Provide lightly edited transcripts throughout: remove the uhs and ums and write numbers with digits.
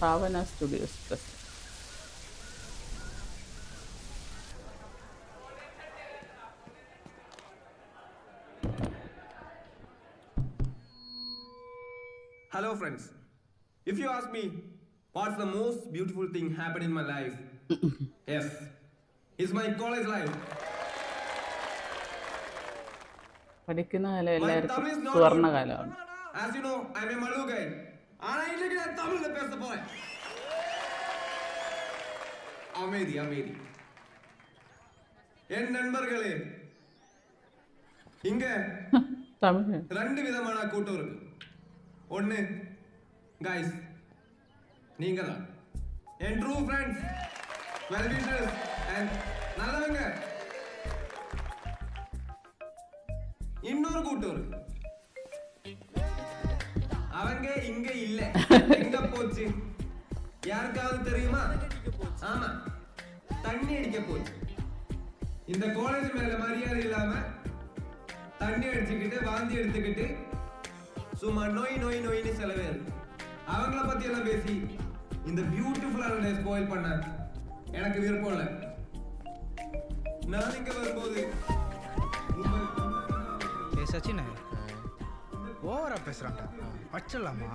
Bhavana studios press. Hello friends. If you ask me what's the most beautiful thing happened in my life, yes, it's my college life. പഠിക്കുന്ന കാലം My എല്ലാവർക്കും Tamil is not സുവർണ good. കാലമാണ്. As you know, I'm a Malu guy. ஆனா இன்னைக்கு நான் தமிழ்ல பேச போறேன். அமைதி. என் நண்பர்களே, இங்க തമിഴ് ரெண்டு விதமான கூட்டம் இருக்கு. ஒன்னு guys, நீங்க தான். என் true friends, well wishers and நல்லவங்க. இன்னொரு கூட்டம் இருக்கு. அவங்க இங்க இல்ல. எங்க போச்சு? யாருக்காவது தெரியுமா? ஆமா, தண்ணி அடிக்க போச்சு. இந்த காலேஜ் மேல மரியாதை இல்லாம தண்ணி அடிச்சுக்கிட்டு வாந்தி எடுத்துக்கிட்டு சும்மா நோயின்னு சில பேர் அவங்கள பத்தி எல்லாம் பேசி இந்த பியூட்டிஃபுல்லான டே ஸ்பாயில் பண்ண எனக்கு விருப்பம் இல்லை. நான் இங்க வரும்போது சச்சின் ஓவரா பேசுறான்டா, പച്ചല്ലാമാ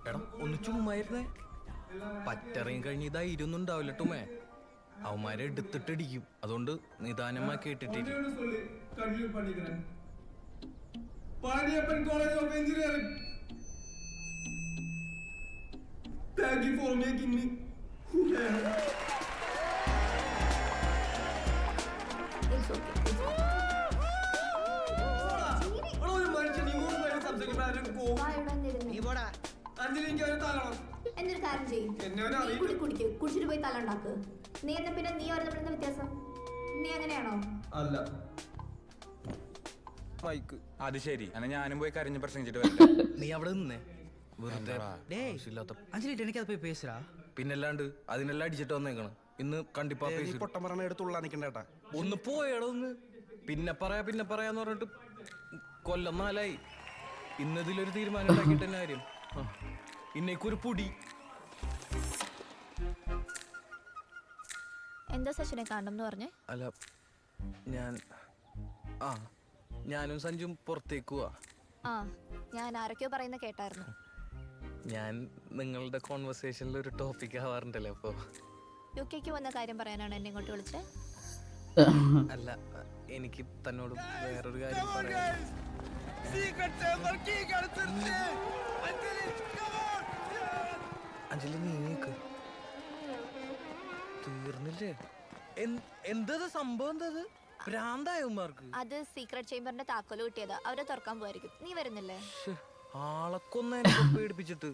എടാ ഒന്ന് ചുമ്മായിരുന്നേ. പറ്ററിയും കഴിഞ്ഞ് ഇതായിരുന്നു ഉണ്ടാവില്ല ടുമേ. അവന്മാരെ എടുത്തിട്ടിടിക്കും. അതുകൊണ്ട് നിദാനമാ കേട്ടിട്ടില്ല. சொல்லி கன்டினியூ பண்ணிக்கிறேன். Palaniappan college of engineering. Thank you for making me. എന്നൊരു കാര്യം ചെയ്യും, കുടിച്ചിട്ട് പോയി തല ഉണ്ടാക്ക്. നീ എന്നാ പിന്നെ നീ ഓരോ തമ്മിൽ വ്യത്യാസം? നീ അങ്ങനെയാണോ? അല്ല. അത് ശരി, എന്നാ ഞാനും പോയി കരഞ്ഞ് പ്രസംഗിച്ചിട്ട് വരാം. നീ അവിടെ നിന്നേ. വെറുതെ അഞ്ജലി എനിക്കത് പോയി പേசுறா. പിന്നല്ലാണ്ട് അതിനെല്ലാം അടിച്ചിട്ട് വന്നേക്കണം. ഇന്ന് കണ്ടിപ്പാ പേശി പൊട്ടം പറഞ്ഞ എടുത്തുള്ള നിക്കണ്ടേട്ടാ. ഒന്ന് പോയടാ ഒന്ന്. പിന്നെ പറയാന്ന് പറഞ്ഞിട്ട് കൊല്ലം 4 ഇന്നതിലൊരു തീരുമാനം ഉണ്ടാക്കിയിട്ട് തന്നെ കാര്യം. ഇന്നേക്കൊരു പൊടി. എന്താ സച്ചിനെ കാണണം എന്ന് പറഞ്ഞേ? അല്ല, ഞാനും സഞ്ജും പുറത്തേക്ക് പോവാ. ആ, ഞാൻ ആരൊക്കെയോ പറയുന്ന കേട്ടായിരുന്നു. ഞാൻ നിങ്ങളുടെ കോൺവെർസേഷനിൽ ഒരു ടോപ്പിക് ആവാറുണ്ടല്ലോ. അപ്പോ UK വന്ന കാര്യം പറയാനാണ് എന്നെ ഇങ്ങോട്ട് വിളിച്ചത്? അല്ല, എനിക്ക് തന്നോട് വേറൊരു കാര്യം പറയാം. അഞ്ജലി നീക്ക് തീർന്നില്ലേ? എന്തത് സംഭവം? എന്തത് ഭ്രാന്തായവന്മാർക്ക്? അത് സീക്രട്ട് ചേംബറിന്റെ താക്കോല് കിട്ടിയതാ, അവരെ തുറക്കാൻ പോയിരിക്കും. നീ വരുന്നില്ലേ? ആളെക്കൊന്നെ പേടിപ്പിച്ചിട്ട്.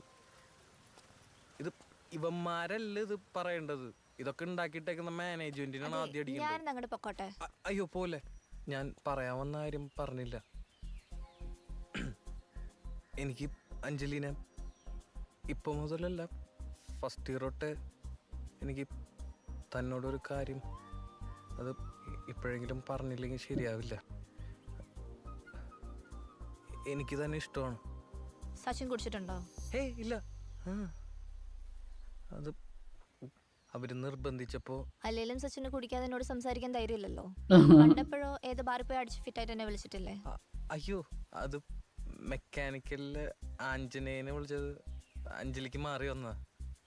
ഇത് ഇവന്മാരല്ല ഇത് പറയേണ്ടത്. ഇതൊക്കെ ഉണ്ടാക്കിയിട്ടേക്കുന്ന മാനേജ്മെന്റിനാണ് ആദ്യം അടിക്കുന്നത്. ഞാൻ അങ്ങോട്ട് പൊക്കോട്ടെ? അയ്യോ പോലെ, ഞാൻ പറയാൻ വന്ന കാര്യം പറഞ്ഞില്ല. എനിക്ക് അഞ്ജലിനെ ഇപ്പൊ മുതലല്ല, ഫസ്റ്റ് ഇയർ തൊട്ട് എനിക്ക് തന്നോടൊരു കാര്യം, അത് ഇപ്പോഴെങ്കിലും പറഞ്ഞില്ലെങ്കിൽ ശരിയാവില്ല. എനിക്ക് തന്നെ ഇഷ്ടമാണ്. സച്ചിൻ കുടിച്ചിട്ടുണ്ടോ? ഹേയ് ഇല്ല. അത് അവര് നിർബന്ധിച്ചപ്പോ. അല്ലെങ്കിലും സച്ചിന് കുടിക്കാതെ എന്നോട് സംസാരിക്കാൻ ധൈര്യമില്ലല്ലോ. കണ്ടപ്പോഴോ ഏത് ബാറിൽ പോയി അടിച്ച് ഫിറ്റായിട്ട് എന്നെ വിളിച്ചിട്ടില്ലേ? അയ്യോ, അത് മെക്കാനിക്കലില് ആഞ്ജനേനെ വിളിച്ചത് അഞ്ജലിക്ക് മാറി വന്ന.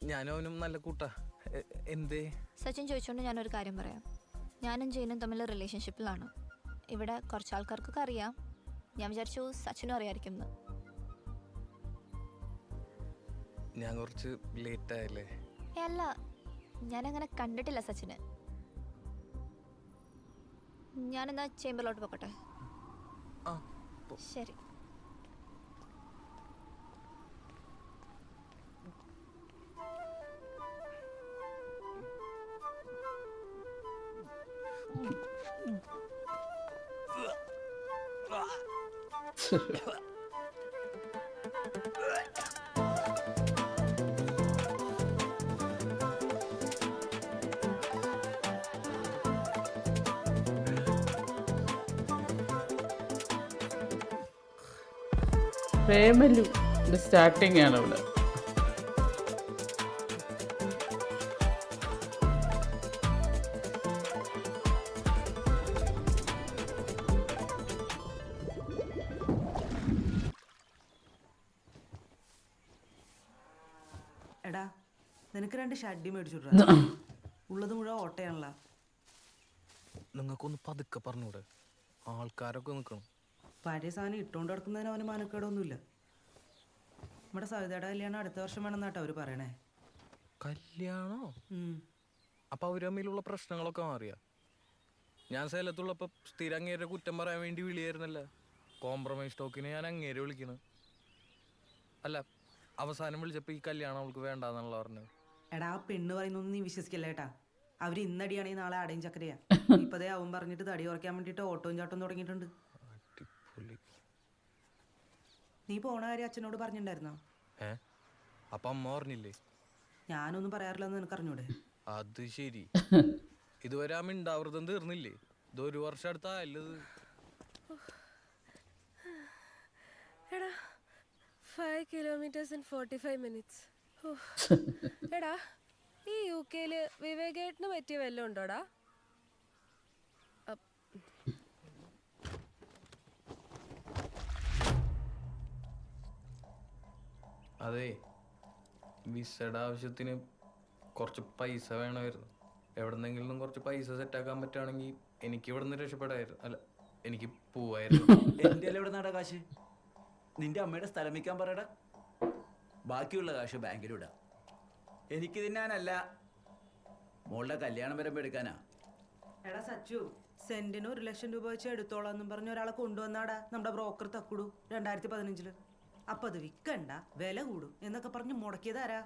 ഞാനും അവനും നല്ല കൂട്ടാ. എന്തേ? സച്ചിൻ ചോദിച്ചോണ്ട് ഞാനൊരു കാര്യം പറയാം. ഞാനും ജെയിനും തമ്മിൽ റിലേഷൻഷിപ്പിലാണ്. ഇവിടെ കുറച്ച് ആൾക്കാർക്കൊക്കെ അറിയാം. ഞാൻ വിചാരിച്ചു സച്ചിനും അറിയാമായിരിക്കും എന്ന്. ഞാൻ കുറച്ച് ലേറ്റ് ആയല്ലേ? അല്ല, ഞാനങ്ങനെ കണ്ടിട്ടില്ല സച്ചിന്. ഞാനെന്നാ ചേംബറിലോട്ട് പോകട്ടെ? ശരി. പ്രേമലു സ്റ്റാർട്ടിങ് ആണ് ഇവിടെ. എടാ നിനക്ക് 2 ഷഡ്ഡി മേടിച്ചിട്ടാ ഉള്ളത് മുഴുവൻ ഓട്ടയാണല്ലോ. നിങ്ങൾക്കൊന്ന് പതുക്കെ പറഞ്ഞൂടെ? ആൾക്കാരൊക്കെ നിൽക്കണം. പഴയ സാധനം ഇട്ടുകൊണ്ട് കിടക്കുന്നതിന് അവന് മാനക്കേടൊന്നുമില്ല. നമ്മുടെ സവിതയുടെ കല്യാണം അടുത്ത വർഷം വേണമെന്നാട്ടോ അവർ പറയണേ. കല്യാണോ? ഉം. അപ്പൊ അവർ തമ്മിലുള്ള പ്രശ്നങ്ങളൊക്കെ മാറിയ? ഞാൻ സേലത്തുള്ളപ്പോ സ്ഥിരം അങ്ങേരെ കുറ്റം പറയാൻ വേണ്ടി വിളിയായിരുന്നല്ല. കോംപ്രമൈസ് ടോക്കിന് ഞാൻ അങ്ങേരെ വിളിക്കണ്. അല്ല, അവസാനം വിളിച്ചപ്പോ ഈ കല്യാണം അവൾക്ക് വേണ്ടാന്നുള്ള പറഞ്ഞത്. എടാ ആ പെണ്ണ് പറയുന്നൊന്നും നീ വിശ്വസിക്കല്ലേ ഏട്ടാ. അവർ ഇന്നടിയാണെങ്കിൽ നാളെ അടയും ചക്കരയാ. ഇപ്പതേ അവൻ പറഞ്ഞിട്ട് തടി കുറയ്ക്കാൻ വേണ്ടിയിട്ട് ഓട്ടവും ചാട്ടവും തുടങ്ങിയിട്ടുണ്ട്. അടിപൊളി. നീ പോണ കാര്യം അച്ഛനോട് പറഞ്ഞിട്ടുണ്ടായിരുന്നോ? അപ്പൊ അമ്മ പറഞ്ഞില്ലേ? ഞാനൊന്നും പറയാറില്ലെന്ന് നിനക്ക് അറിഞ്ഞൂടെ? അത് ശരി. ഇതുവരെ ആ മിണ്ടാവൃതം തീർന്നില്ലേ? ഇത് 1 വർഷം അടുത്തായല്ലത്. എടാ 5 kilometers in 45 minutes. എടാ ഈ UK-ല് വിവേകേട്ടന് പറ്റിയ വല്ലതും ഉണ്ടോടാ? അതെ, വിസയുടെ ആവശ്യത്തിന് കുറച്ച് പൈസ വേണമായിരുന്നു. എവിടെന്നെങ്കിലും കുറച്ച് പൈസ സെറ്റാക്കാൻ പറ്റുകയാണെങ്കിൽ എനിക്ക് ഇവിടെ നിന്ന് രക്ഷപ്പെടായിരുന്നു. അല്ല, എനിക്ക് പോവായിരുന്നു. എൻ്റെ ഇവിടെ നടാ കാശ്. നിന്റെ അമ്മയുടെ സ്ഥലം വിൽക്കാൻ പറയടാ. ബാക്കിയുള്ള കാശ് ബാങ്കിലിടാം. എനിക്ക് തിന്നാനല്ല, മോളുടെ കല്യാണം വരുമ്പോൾ എടുക്കാനാ. എടാ സച്ചു, സെന്റിന് 1 ലക്ഷം രൂപ വെച്ച് എടുത്തോളാം എന്നും പറഞ്ഞ് ഒരാളെ കൊണ്ടുവന്നാടാ നമ്മുടെ ബ്രോക്കർ തക്കുടു 2015-ല്. അപ്പം അത് വിൽക്കണ്ട, വില കൂടും എന്നൊക്കെ പറഞ്ഞ് മുടക്കിയതാരാ?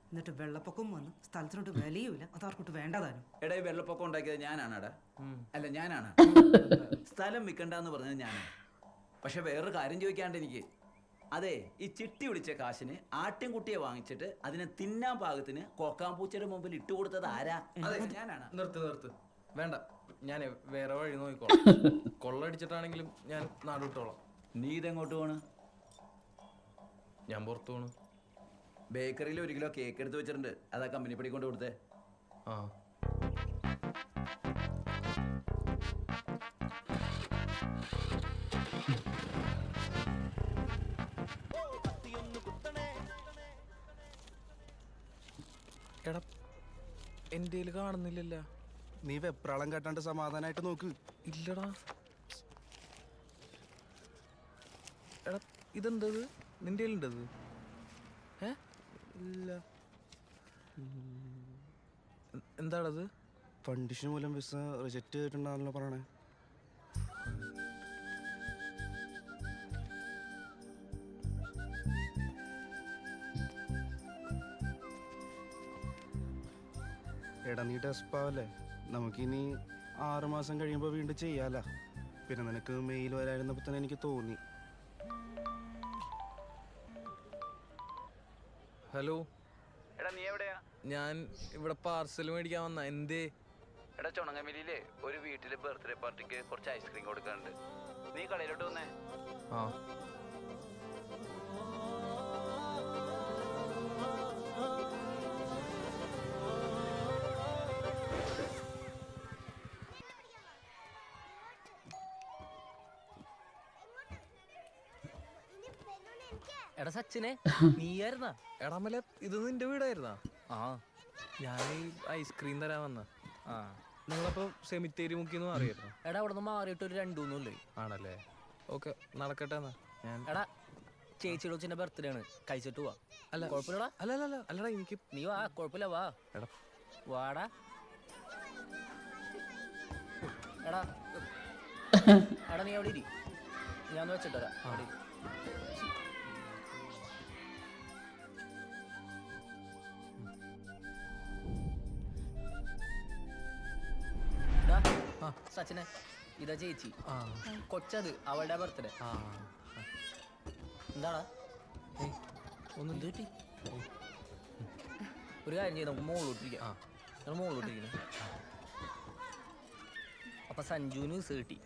എന്നിട്ട് വെള്ളപ്പൊക്കം വന്നു, സ്ഥലത്തിനോട്ട് വിലയുമില്ല, അതാർക്കോട്ട് വേണ്ടതാനും. എടാ ഈ വെള്ളപ്പൊക്കം ഉണ്ടാക്കിയത് ഞാനാണടാ. അല്ല, ഞാനാണ്. സ്ഥലം വിൽക്കണ്ടെന്ന് പറഞ്ഞത് ഞാനാണ്. പക്ഷെ വേറൊരു കാര്യം ചോദിക്കാണ്ട് എനിക്ക്. അതെ, ഈ ചിട്ടി വിളിച്ച കാശിന് ആട്ടിൻകുട്ടിയെ വാങ്ങിച്ചിട്ട് അതിനെ തിന്നാൻ പാകത്തിന് കൊക്കാമ്പൂച്ചയുടെ മുമ്പിൽ ഇട്ടുകൊടുത്തത് ആരാ? ഞാനാണ്. നിർത്ത്. വേണ്ട, ഞാൻ വേറെ വഴി നോക്കിക്കോളാം. കൊള്ളടിച്ചിട്ടാണെങ്കിലും ഞാൻ നാട് വിട്ടോളാം. നീ ഇതെങ്ങോട്ട് പോണ്? ഞാൻ പുറത്തു പോണ്. ബേക്കറിയിൽ 1 കിലോ കേക്ക് എടുത്ത് വെച്ചിട്ടുണ്ട്. അതാ കമ്പനി പടി കൊണ്ട് കൊടുത്തേ. ആ, എടാ എൻ്റെ കാണുന്നില്ലല്ലോ. നീ വെപ്രാളം കെട്ടാണ്ട് സമാധാനമായിട്ട് നോക്ക്. ഇല്ലടാ. എടാ ഇതെന്തത്? നിന്റെ ഉണ്ടത്? ഇല്ല, എന്താണത്? കണ്ടീഷൻ മൂലം വിസ റിജക്റ്റ് ചെയ്തിട്ടുണ്ടാണല്ലോ പറയണേ. എടാ നീ ഡെസ്പാവല്ലേ, നമുക്കിനി 6 മാസം കഴിയുമ്പോൾ വീണ്ടും ചെയ്യാല. പിന്നെ നിനക്ക് മെയിൽ വരായിരുന്നപ്പോൾ തന്നെ എനിക്ക് തോന്നി. ഹലോ. എടാ നീ എവിടെയാ? ഞാൻ ഇവിടെ പാർസൽ മേടിക്കാൻ വന്ന. എന്തേ? എടാ ചുണങ്ങമില്ലേ ഒരു വീട്ടിലെ ബർത്ത്ഡേ പാർട്ടിക്ക് കുറച്ച് ഐസ്ക്രീം കൊടുക്കാനുണ്ട്. നീ കടയിലോട്ട് വന്നേ. ആ, എടാ സച്ചിനെ, നീയായിരുന്നാ? എടാ മല, ഇത് നിന്റെ വീടായിരുന്നാ? ആ, ഞാൻ ഐസ്ക്രീം തരാൻ വന്ന. ആ. നിങ്ങളപ്പോ സെമിത്തേരി മുക്കിന്ന് മാറിയായിരുന്നു? എടാ അവിടെ നിന്ന് മാറിയിട്ട് ഒരു 2-3 ആണല്ലേ. ഓക്കെ, നടക്കട്ടെ എന്നാ. ഞാൻ എടാ ചേച്ചിയുടെ കൊച്ചിന്റെ ബർത്ത്ഡേ ആണ്, കഴിച്ചിട്ട് പോവാ. അല്ല, കുഴപ്പമില്ലടാ. അല്ലടാ എനിക്ക്. നീ വാ, കുഴപ്പമില്ല, വാ. എടാ വാടാ. എടാ എടാ നീ അവിടെ ഇരി, ഞാൻ വെച്ചിട്ടരാ. അവിടെ ഇരി. ഡാ, സച്ചിനെ, ഇതാ ചേച്ചി. കൊച്ചത് അവളുടെ ബർത്ത്ഡേ. എന്താടാ ഒന്നും കിട്ടി? ഒരു കാര്യം ചെയ്ത് നമുക്ക് മുകളിലോട്ടിരിക്കാം. മുകളിലോട്ടിരിക്കണം. അപ്പൊ സഞ്ജുവിന് കിട്ടി.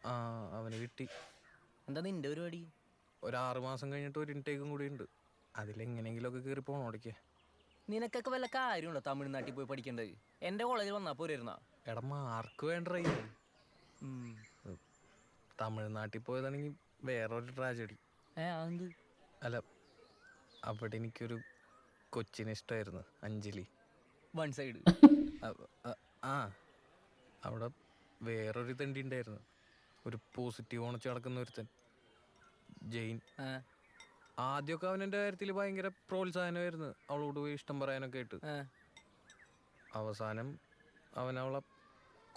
ആ, അവന് കിട്ടി. എന്താ നിന്റെ പരിപാടി? ഒരു 6 മാസം കഴിഞ്ഞിട്ട് ഒരു ഇൻടേക്കും കൂടി ഉണ്ട്. അതിലെങ്ങനെയെങ്കിലുമൊക്കെ കയറി പോണോടിക്കേ. നിനക്കൊക്കെ വല്ല കാര്യമുണ്ടോ തമിഴ്നാട്ടിൽ പോയി പഠിക്കേണ്ടത്? എൻ്റെ കോളേജിൽ വന്നാ പോരായിരുന്നാ? എടാ മാർക്ക് വേണ്ട. തമിഴ്നാട്ടിൽ പോയതാണെങ്കിൽ വേറൊരു ട്രാജഡി. അതെന്ത്? അല്ല, അവിടെ എനിക്കൊരു കൊച്ചിനെ ഇഷ്ടമായിരുന്നു, അഞ്ജലി. One side. ആ അവിടെ വേറൊരു തണ്ടി ഉണ്ടായിരുന്നു, ഒരു പോസിറ്റീവ് ഓണച്ച് നടക്കുന്ന ഒരുത്തൻ, ജെയിൻ. ആദ്യമൊക്കെ അവൻ എൻ്റെ കാര്യത്തിൽ ഭയങ്കര പ്രോത്സാഹനമായിരുന്നു, അവളോട് പോയി ഇഷ്ടം പറയാനൊക്കെ ആയിട്ട്. അവസാനം അവൻ അവളെ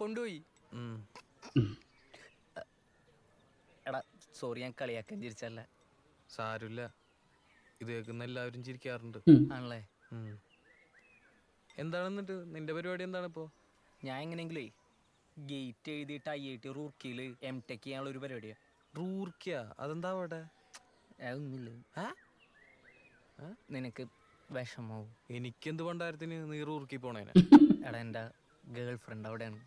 കൊണ്ടുപോയി. എടാ സോറി, ഞാൻ കളിയാക്കാൻ ചിരിച്ചല്ല. സാരമില്ല, ഇത് കേൾക്കുന്ന എല്ലാവരും ചിരിക്കാറുണ്ട്. ആണല്ലേ? എന്താണെന്നിട്ട് നിന്റെ പരിപാടി എന്താണ് ഇപ്പോൾ? ഞാൻ എങ്ങനെയെങ്കിലേ ഗേറ്റ് എഴുതിയിട്ട് IIT റൂർക്കിയിൽ M.Tech ചെയ്യാനുള്ള ഒരു പരിപാടിയാണ്. റൂർക്കിയ? അതെന്താ അവിടെ? അതൊന്നുമില്ല. നിനക്ക് വിഷമാവും. എനിക്കെന്ത് പണ്ടാരത്തിന് നീ റൂർക്കി പോണേനെ? എടാ എൻ്റെ ഗേൾ ഫ്രണ്ട് അവിടെയാണ്,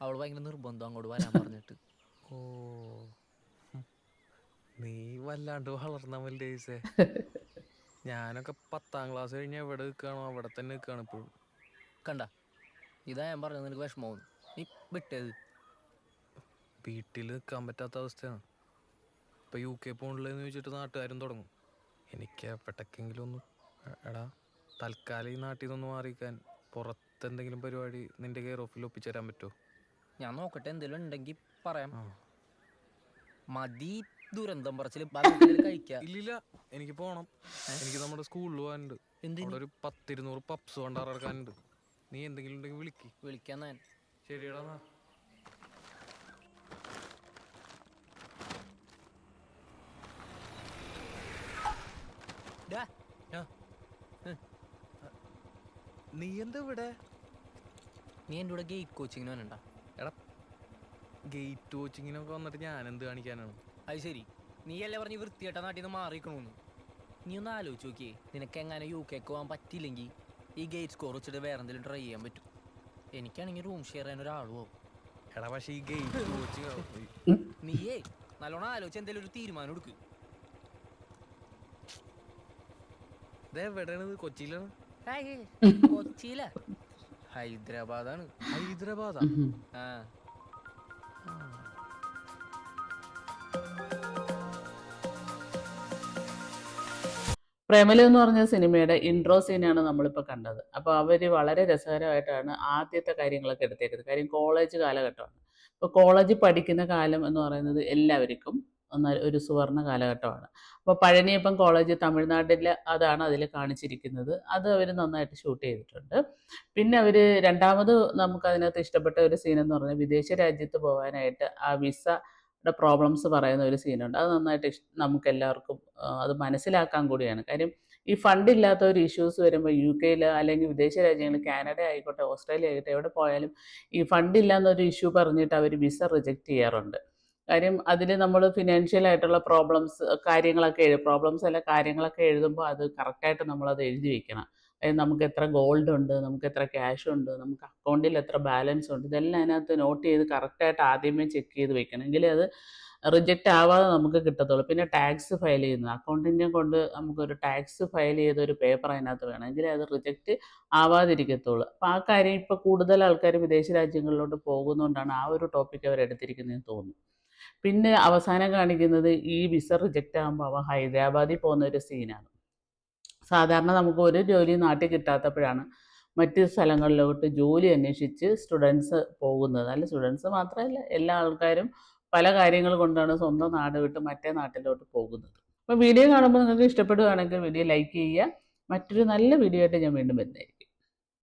അവൾ ഭയങ്കര നിർബന്ധം അങ്ങോട്ട് വരാൻ പറഞ്ഞിട്ട്. ഓ, നീ വല്ലാണ്ട് വളർന്നവല്ലേ. ഞാനൊക്കെ 10ാം ക്ലാസ് കഴിഞ്ഞ് എവിടെ നിൽക്കുകയാണോ അവിടെ തന്നെ നിൽക്കുകയാണ് ഇപ്പോഴും. കണ്ട, ഇതാ ഞാൻ പറഞ്ഞത്, നിനക്ക് വിഷമാവും, നീ വിട്ടത്. വീട്ടിൽ നിൽക്കാൻ പറ്റാത്ത അവസ്ഥയാണ്. ഇപ്പം UK പോകണില്ലെന്ന് ചോദിച്ചിട്ട് നാട്ടുകാരും തുടങ്ങും. എനിക്ക് എവിടേക്കെങ്കിലും ഒന്ന്, എടാ തൽക്കാലം ഈ നാട്ടിൽ നിന്നൊന്ന് മാറിക്കാൻ പുറത്തെന്തെങ്കിലും പരിപാടി നിന്റെ കെയർ ഓഫിൽ ഒപ്പിച്ചു തരാൻ പറ്റുമോ? ഞാൻ നോക്കട്ടെ, എന്തെങ്കിലും ഉണ്ടെങ്കിൽ പറയാം. മതി ദുരന്തം പറച്ചിൽ കഴിക്കാം. ഇല്ലില്ല, എനിക്ക് പോകണം. എനിക്ക് നമ്മുടെ സ്കൂളിൽ പോകാനുണ്ട്. അവിടെ ഒരു 10-200 പപ്സ് കൊണ്ടിറക്കാനുണ്ട്. നീ എന്തെങ്കിലും ഉണ്ടെങ്കിൽ വിളിക്കാൻ ഞാൻ. ശരിയടാ. നീ എന്താ ഇവിടെ? നീ എൻ്റെ കൂടെ ഗേറ്റ് കോച്ചിങ്ങിന് വന്നിട്ടുണ്ടോ? എടാ ഗേറ്റ് കോച്ചിങ്ങിനൊക്കെ വന്നിട്ട് ഞാൻ എന്ത് കാണിക്കാനാണ്? അത് ശരി, നീയല്ലേ പറഞ്ഞ് വൃത്തിയായിട്ട നാട്ടിൽ നിന്ന് മാറിക്കണമെന്ന്. നീ ഒന്ന് ആലോചിച്ച് നോക്കിയേ, നിനക്ക് എങ്ങനെ UK പോകാൻ പറ്റിയില്ലെങ്കിൽ ഈ ഗേറ്റ് സ്കോർ വെച്ചിട്ട് വേറെ എന്തെങ്കിലും ട്രൈ ചെയ്യാൻ പറ്റും. എനിക്കാണെങ്കിൽ റൂം ഷെയർ ചെയ്യാൻ ഒരാളും ആവും. എടാ പക്ഷേ ഈ ഗേറ്റ് കോച്ചിങ് നീയേ നല്ലോണം ആലോചിച്ച് എന്തെങ്കിലും ഒരു തീരുമാനം എടുക്ക്. ഇതെവിടെയാണ്? കൊച്ചിയിലാണ്? കൊച്ചിയില? ഹൈദരാബാദാണ്. ഹൈദരാബാദാ? ആ. പ്രേമലു എന്ന് പറഞ്ഞ സിനിമയുടെ ഇൻട്രോ സീനാണ് നമ്മളിപ്പോൾ കണ്ടത്. അപ്പോൾ അവർ വളരെ രസകരമായിട്ടാണ് ആദ്യത്തെ കാര്യങ്ങളൊക്കെ എടുത്തേക്കുന്നത്. കാര്യം കോളേജ് കാലഘട്ടമാണ്. ഇപ്പോൾ കോളേജിൽ പഠിക്കുന്ന കാലം എന്ന് പറയുന്നത് എല്ലാവർക്കും ഒരു സുവർണ്ണ കാലഘട്ടമാണ്. അപ്പോൾ പഴനിയപ്പൻ കോളേജ് തമിഴ്നാട്ടിൽ, അതാണ് അതിൽ കാണിച്ചിരിക്കുന്നത്. അത് അവർ നന്നായിട്ട് ഷൂട്ട് ചെയ്തിട്ടുണ്ട്. പിന്നെ അവർ രണ്ടാമത് നമുക്കതിനകത്ത് ഇഷ്ടപ്പെട്ട ഒരു സീനെന്ന് പറഞ്ഞാൽ വിദേശ രാജ്യത്ത് പോകാനായിട്ട് ആ വിസയുടെ പ്രോബ്ലംസ് പറയുന്ന ഒരു സീനുണ്ട്. അത് നന്നായിട്ട് നമുക്കെല്ലാവർക്കും അത് മനസ്സിലാക്കാൻ കൂടിയാണ്. കാര്യം ഈ ഫണ്ടില്ലാത്ത ഒരു ഇഷ്യൂസ് വരുമ്പോൾ UK അല്ലെങ്കിൽ വിദേശ രാജ്യങ്ങളിൽ, കാനഡ ആയിക്കോട്ടെ ഓസ്ട്രേലിയ ആയിക്കോട്ടെ, എവിടെ പോയാലും ഈ ഫണ്ടില്ല എന്നൊരു ഇഷ്യൂ പറഞ്ഞിട്ട് അവർ വിസ റിജക്റ്റ് ചെയ്യാറുണ്ട്. കാര്യം അതിൽ നമ്മൾ ഫിനാൻഷ്യലായിട്ടുള്ള കാര്യങ്ങളൊക്കെ എഴുതുമ്പോൾ അത് കറക്റ്റായിട്ട് നമ്മളത് എഴുതി വെക്കണം. അതായത് നമുക്ക് എത്ര ഗോൾഡ് ഉണ്ട്, നമുക്ക് എത്ര ക്യാഷ് ഉണ്ട്, നമുക്ക് അക്കൗണ്ടിൽ എത്ര ബാലൻസ് ഉണ്ട്, ഇതെല്ലാം അതിനകത്ത് നോട്ട് ചെയ്ത് കറക്റ്റായിട്ട് ആദ്യമേ ചെക്ക് ചെയ്ത് വെക്കണം. എങ്കിലേ അത് റിജക്റ്റ് ആവാതെ നമുക്ക് കിട്ടത്തുള്ളൂ. പിന്നെ ടാക്സ് ഫയൽ ചെയ്യുന്നത്, അക്കൗണ്ടിനെ കൊണ്ട് നമുക്കൊരു ടാക്സ് ഫയൽ ചെയ്തൊരു പേപ്പർ അതിനകത്ത് വേണം, എങ്കിലേ അത് റിജക്റ്റ് ആവാതിരിക്കത്തുള്ളൂ. അപ്പോൾ ആ കാര്യം ഇപ്പോൾ കൂടുതൽ ആൾക്കാർ വിദേശ രാജ്യങ്ങളിലോട്ട് പോകുന്നതുകൊണ്ടാണ് ആ ഒരു ടോപ്പിക്ക് അവരെടുത്തിരിക്കുന്നതെന്ന് തോന്നുന്നു. പിന്നെ അവസാനം കാണിക്കുന്നത് ഈ വിസ റിജക്റ്റ് ആകുമ്പോൾ അവൻ ഹൈദരാബാദിൽ പോകുന്ന ഒരു സീനാണ്. സാധാരണ നമുക്ക് ഒരു ജോലി നാട്ടിൽ കിട്ടാത്തപ്പോഴാണ് മറ്റ് സ്ഥലങ്ങളിലോട്ട് ജോലി അന്വേഷിച്ച് സ്റ്റുഡൻസ് പോകുന്നത്. അല്ല സ്റ്റുഡൻസ് മാത്രമല്ല, എല്ലാ ആൾക്കാരും പല കാര്യങ്ങൾ കൊണ്ടാണ് സ്വന്തം നാട് വിട്ട് മറ്റേ നാട്ടിലോട്ട് പോകുന്നത്. അപ്പോൾ വീഡിയോ കാണുമ്പോൾ നിങ്ങൾക്ക് ഇഷ്ടപ്പെടുകയാണെങ്കിൽ വീഡിയോ ലൈക്ക് ചെയ്യുക. മറ്റൊരു നല്ല വീഡിയോ ആയിട്ട് ഞാൻ വീണ്ടും വരുന്നതായിരിക്കും.